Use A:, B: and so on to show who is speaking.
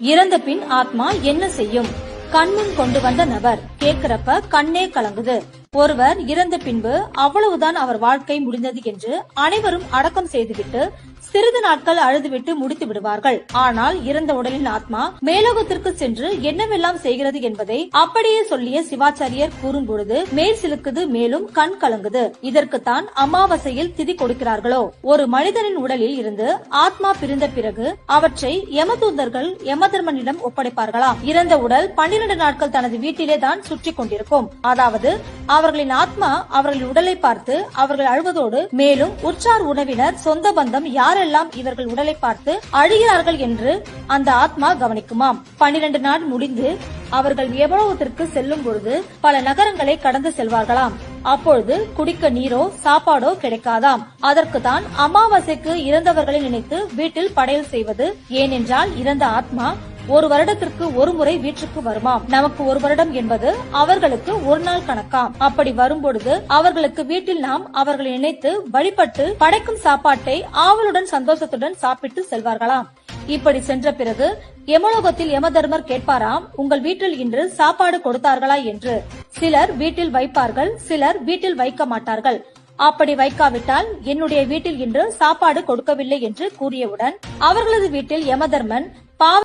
A: இறந்த பின் ஆத்மா என்ன செய்யும்? கண்முன் கொண்டு வந்த நபர் கேட்கிறப்ப கண்ணே கலங்குது. ஒருவர் இறந்த பின்பு அவ்வளவுதான் அவர் வாழ்க்கை முடிந்தது என்று அனைவரும் அடக்கம் செய்துவிட்டு சிறிது நாட்கள் அழுதுவிட்டு முடித்து விடுவார்கள். ஆனால் இறந்த உடலின் ஆத்மா மேலோகத்திற்கு சென்று என்னவெல்லாம் செய்கிறது என்பதை அப்படியே சொல்லிய சிவாச்சாரியர் கூறும் பொழுது மேல் சிலுக்குது, மேலும் கண் கலங்குது. இதற்குத்தான் அமாவாசையில் திதி கொடுக்கிறார்களோ? ஒரு மனிதனின் உடலில் இருந்து ஆத்மா பிரிந்த பிறகு அவற்றை யமதூதர்கள் யமதர்மனிடம் ஒப்படைப்பார்களாம். இறந்த உடல் 12 நாட்கள் தனது வீட்டிலே தான் சுற்றி கொண்டிருக்கும். அதாவது அவர்களின் ஆத்மா அவர்களின் உடலை பார்த்து அவர்கள் அழுவதோடு மேலும் உற்றார் உறவினர் சொந்த பந்தம் யாரெல்லாம் இவர்கள் உடலை பார்த்து அழுகிறார்கள் என்று அந்த ஆத்மா கவனிக்குமாம். 12 நாள் முடிந்து அவர்கள் எவ்வளவுத்திற்கு செல்லும் பொழுது பல நகரங்களை கடந்து செல்வார்களாம். அப்பொழுது குடிக்க நீரோ சாப்பாடோ கிடைக்காதாம். அதற்குதான் அமாவாசைக்கு இறந்தவர்களை நினைத்து வீட்டில் படையல் செய்வது. ஏனென்றால் இறந்த ஆத்மா ஒரு வருடத்திற்கு ஒரு முறை வீட்டுக்கு வருமாம். நமக்கு ஒரு வருடம் என்பது அவர்களுக்கு ஒரு நாள் கணக்காம். அப்படி வரும்பொழுது அவர்களுக்கு வீட்டில் நாம் அவர்களை நினைத்து வழிபட்டு படைக்கும் சாப்பாட்டை ஆவலுடன் சந்தோஷத்துடன் சாப்பிட்டு செல்வார்களாம். இப்படி சென்ற பிறகு யமலோகத்தில் யமதர்மர் கேட்பாராம், உங்கள் வீட்டில் இன்று சாப்பாடு கொடுத்தார்களா என்று. சிலர் வீட்டில் வைப்பார்கள், சிலர் வீட்டில் வைக்க மாட்டார்கள். அப்படி வைக்காவிட்டால் என்னுடைய வீட்டில் இன்று சாப்பாடு கொடுக்கவில்லை என்று கூறியவுடன் அவர்களது வீட்டில் யமதர்மன்